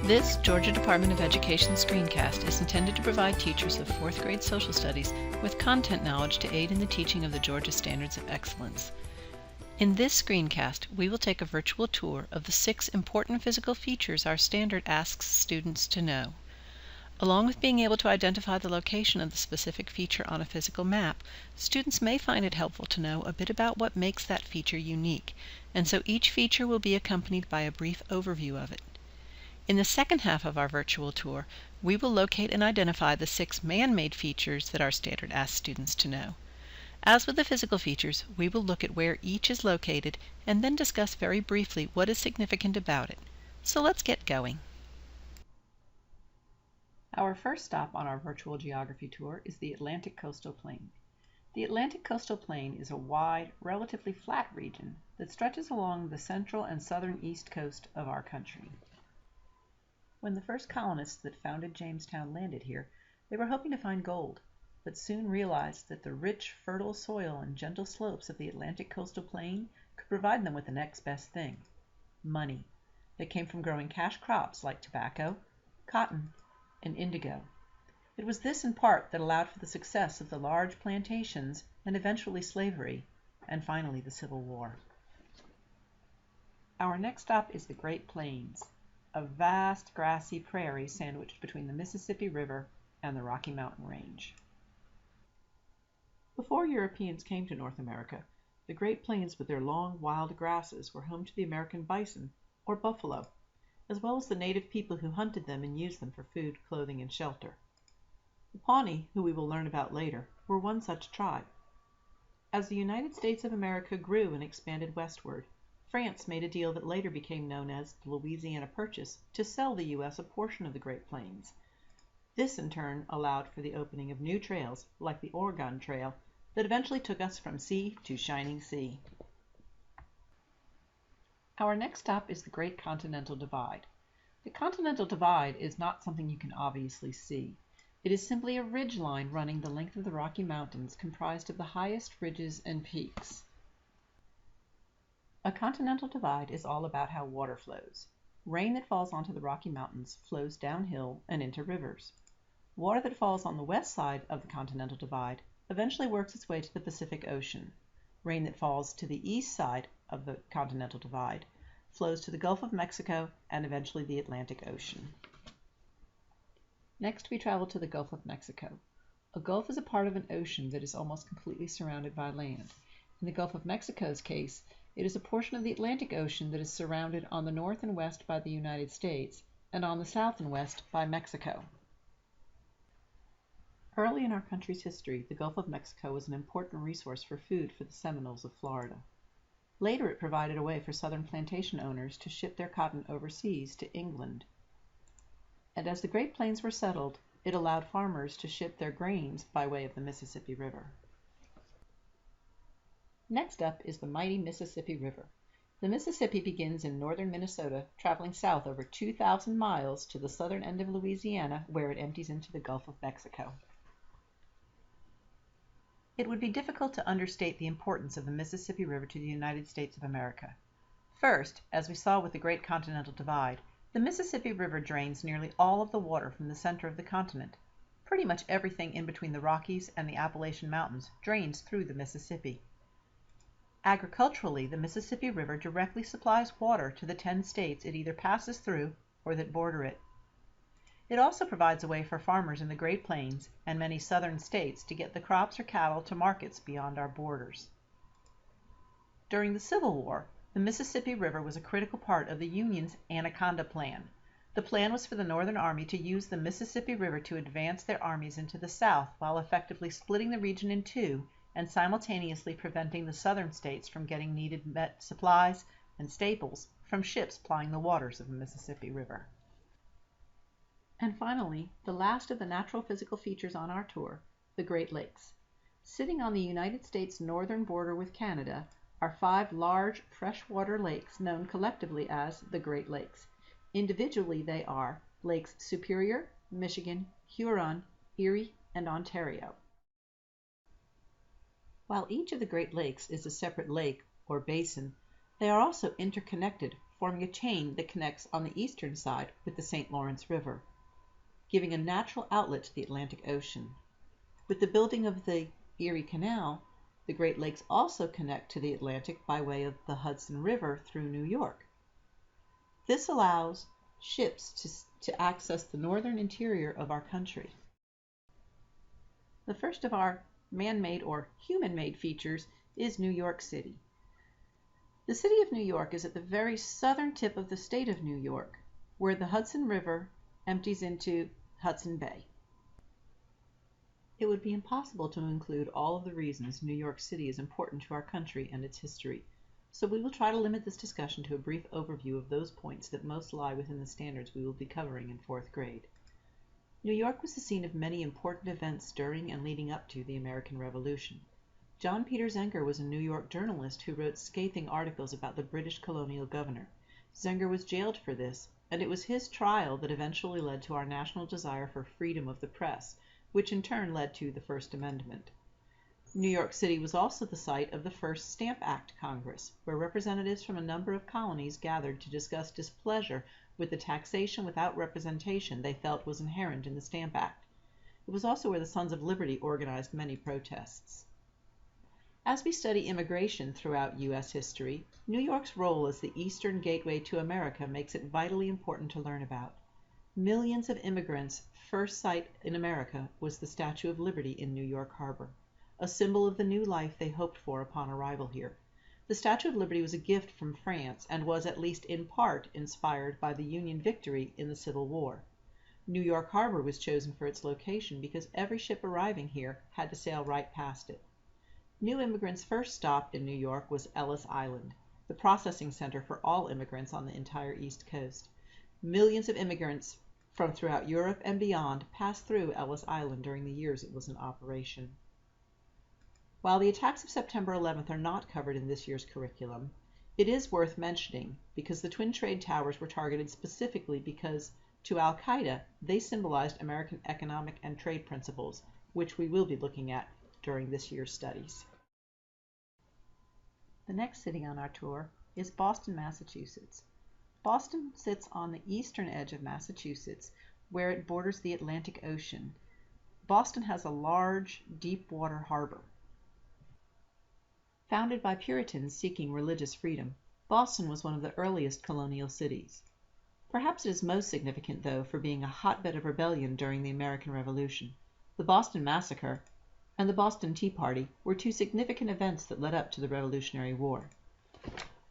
This Georgia Department of Education screencast is intended to provide teachers of 4th grade social studies with content knowledge to aid in the teaching of the Georgia Standards of Excellence. In this screencast, we will take a virtual tour of the 6 important physical features our standard asks students to know. Along with being able to identify the location of the specific feature on a physical map, students may find it helpful to know a bit about what makes that feature unique, and so each feature will be accompanied by a brief overview of it. In the second half of our virtual tour, we will locate and identify the 6 man-made features that our standard asks students to know. As with the physical features, we will look at where each is located and then discuss very briefly what is significant about it. So let's get going. Our first stop on our virtual geography tour is the Atlantic Coastal Plain. The Atlantic Coastal Plain is a wide, relatively flat region that stretches along the central and southern east coast of our country. When the first colonists that founded Jamestown landed here, they were hoping to find gold, but soon realized that the rich, fertile soil and gentle slopes of the Atlantic Coastal Plain could provide them with the next best thing: money, that came from growing cash crops like tobacco, cotton, and indigo. It was this in part that allowed for the success of the large plantations and eventually slavery, and finally the Civil War. Our next stop is the Great Plains, a vast grassy prairie sandwiched between the Mississippi River and the Rocky Mountain Range. Before Europeans came to North America, the Great Plains with their long wild grasses were home to the American bison, or buffalo, as well as the native people who hunted them and used them for food, clothing, and shelter. The Pawnee, who we will learn about later, were one such tribe. As the United States of America grew and expanded westward, France made a deal that later became known as the Louisiana Purchase to sell the U.S. a portion of the Great Plains. This in turn allowed for the opening of new trails, like the Oregon Trail, that eventually took us from sea to shining sea. Our next stop is the Great Continental Divide. The Continental Divide is not something you can obviously see. It is simply a ridge line running the length of the Rocky Mountains, comprised of the highest ridges and peaks. A continental divide is all about how water flows. Rain that falls onto the Rocky Mountains flows downhill and into rivers. Water that falls on the west side of the Continental Divide eventually works its way to the Pacific Ocean. Rain that falls to the east side of the Continental Divide flows to the Gulf of Mexico and eventually the Atlantic Ocean. Next, we travel to the Gulf of Mexico. A gulf is a part of an ocean that is almost completely surrounded by land. In the Gulf of Mexico's case, it is a portion of the Atlantic Ocean that is surrounded on the north and west by the United States and on the south and west by Mexico. Early in our country's history, the Gulf of Mexico was an important resource for food for the Seminoles of Florida. Later, it provided a way for southern plantation owners to ship their cotton overseas to England. And as the Great Plains were settled, it allowed farmers to ship their grains by way of the Mississippi River. Next up is the mighty Mississippi River. The Mississippi begins in northern Minnesota, traveling south over 2,000 miles to the southern end of Louisiana, where it empties into the Gulf of Mexico. It would be difficult to understate the importance of the Mississippi River to the United States of America. First, as we saw with the Great Continental Divide, the Mississippi River drains nearly all of the water from the center of the continent. Pretty much everything in between the Rockies and the Appalachian Mountains drains through the Mississippi. Agriculturally, the Mississippi River directly supplies water to the 10 states it either passes through or that border it. It also provides a way for farmers in the Great Plains and many southern states to get the crops or cattle to markets beyond our borders. During the Civil War, the Mississippi River was a critical part of the Union's Anaconda Plan. The plan was for the Northern Army to use the Mississippi River to advance their armies into the South while effectively splitting the region in two and simultaneously preventing the southern states from getting needed supplies and staples from ships plying the waters of the Mississippi River. And finally, the last of the natural physical features on our tour, the Great Lakes. Sitting on the United States northern border with Canada are 5 large freshwater lakes known collectively as the Great Lakes. Individually, they are Lakes Superior, Michigan, Huron, Erie, and Ontario. While each of the Great Lakes is a separate lake or basin, they are also interconnected forming a chain that connects on the eastern side with the St. Lawrence River, giving a natural outlet to the Atlantic Ocean. With the building of the Erie Canal, the Great Lakes also connect to the Atlantic by way of the Hudson River through New York. This allows ships to access the northern interior of our country. The first of our man-made or human-made features is New York City. The city of New York is at the very southern tip of the state of New York, where the Hudson River empties into Hudson Bay. It would be impossible to include all of the reasons New York City is important to our country and its history, so we will try to limit this discussion to a brief overview of those points that most lie within the standards we will be covering in 4th grade. New York was the scene of many important events during and leading up to the American Revolution. John Peter Zenger was a New York journalist who wrote scathing articles about the British colonial governor. Zenger was jailed for this, and it was his trial that eventually led to our national desire for freedom of the press, which in turn led to the First Amendment. New York City was also the site of the first Stamp Act Congress, where representatives from a number of colonies gathered to discuss displeasure with the taxation without representation they felt was inherent in the Stamp Act. It was also where the Sons of Liberty organized many protests. As we study immigration throughout U.S. history, New York's role as the eastern gateway to America makes it vitally important to learn about. Millions of immigrants' first sight in America was the Statue of Liberty in New York Harbor, a symbol of the new life they hoped for upon arrival here. The Statue of Liberty was a gift from France and was at least in part inspired by the Union victory in the Civil War. New York Harbor was chosen for its location because every ship arriving here had to sail right past it. New immigrants' first stop in New York was Ellis Island, the processing center for all immigrants on the entire East Coast. Millions of immigrants from throughout Europe and beyond passed through Ellis Island during the years it was in operation. While the attacks of September 11th are not covered in this year's curriculum, it is worth mentioning because the Twin Trade Towers were targeted specifically because, to Al-Qaeda, they symbolized American economic and trade principles, which we will be looking at during this year's studies. The next city on our tour is Boston, Massachusetts. Boston sits on the eastern edge of Massachusetts, where it borders the Atlantic Ocean. Boston has a large, deep-water harbor. Founded by Puritans seeking religious freedom, Boston was one of the earliest colonial cities. Perhaps it is most significant, though, for being a hotbed of rebellion during the American Revolution. The Boston Massacre and the Boston Tea Party were two significant events that led up to the Revolutionary War.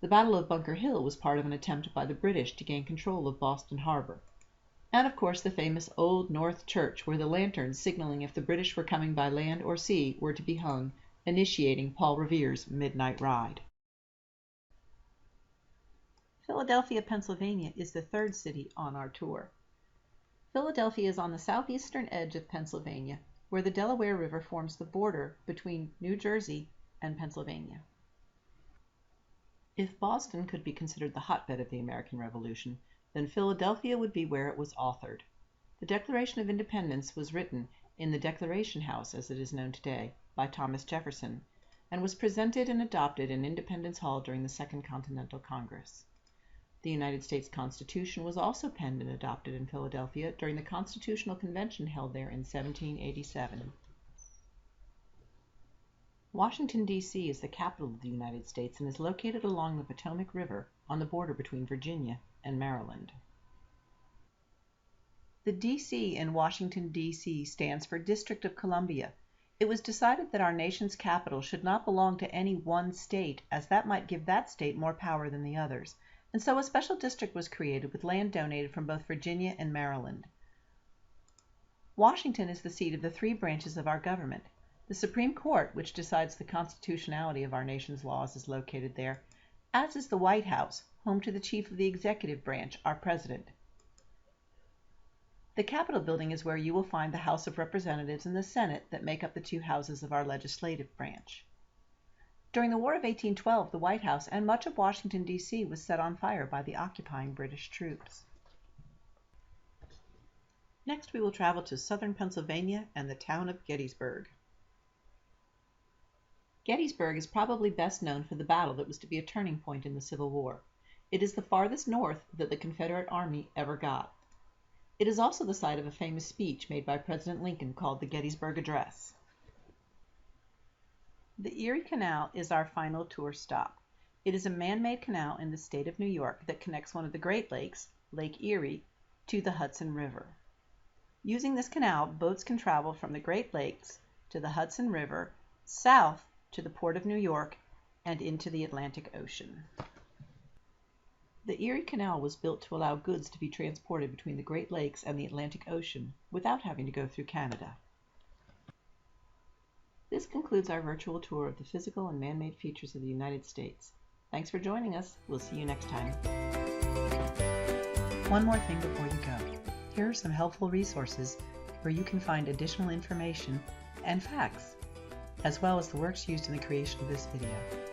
The Battle of Bunker Hill was part of an attempt by the British to gain control of Boston Harbor. And of course the famous Old North Church, where the lanterns signaling if the British were coming by land or sea were to be hung, initiating Paul Revere's Midnight Ride. Philadelphia, Pennsylvania is the third city on our tour. Philadelphia is on the southeastern edge of Pennsylvania, where the Delaware River forms the border between New Jersey and Pennsylvania. If Boston could be considered the hotbed of the American Revolution, then Philadelphia would be where it was authored. The Declaration of Independence was written in the Declaration House, as it is known today, by Thomas Jefferson, and was presented and adopted in Independence Hall during the Second Continental Congress. The United States Constitution was also penned and adopted in Philadelphia during the Constitutional Convention held there in 1787. Washington, D.C. is the capital of the United States and is located along the Potomac River on the border between Virginia and Maryland. The D.C. in Washington, D.C. stands for District of Columbia. It was decided that our nation's capital should not belong to any one state, as that might give that state more power than the others, and so a special district was created with land donated from both Virginia and Maryland. Washington is the seat of the three branches of our government. The Supreme Court, which decides the constitutionality of our nation's laws, is located there, as is the White House, home to the chief of the executive branch, our president. The Capitol building is where you will find the House of Representatives and the Senate that make up the two houses of our legislative branch. During the War of 1812, the White House and much of Washington, D.C. was set on fire by the occupying British troops. Next, we will travel to southern Pennsylvania and the town of Gettysburg. Gettysburg is probably best known for the battle that was to be a turning point in the Civil War. It is the farthest north that the Confederate Army ever got. It is also the site of a famous speech made by President Lincoln called the Gettysburg Address. The Erie Canal is our final tour stop. It is a man-made canal in the state of New York that connects one of the Great Lakes, Lake Erie, to the Hudson River. Using this canal, boats can travel from the Great Lakes to the Hudson River, south to the Port of New York, and into the Atlantic Ocean. The Erie Canal was built to allow goods to be transported between the Great Lakes and the Atlantic Ocean without having to go through Canada. This concludes our virtual tour of the physical and man-made features of the United States. Thanks for joining us. We'll see you next time. One more thing before you go. Here are some helpful resources where you can find additional information and facts, as well as the works used in the creation of this video.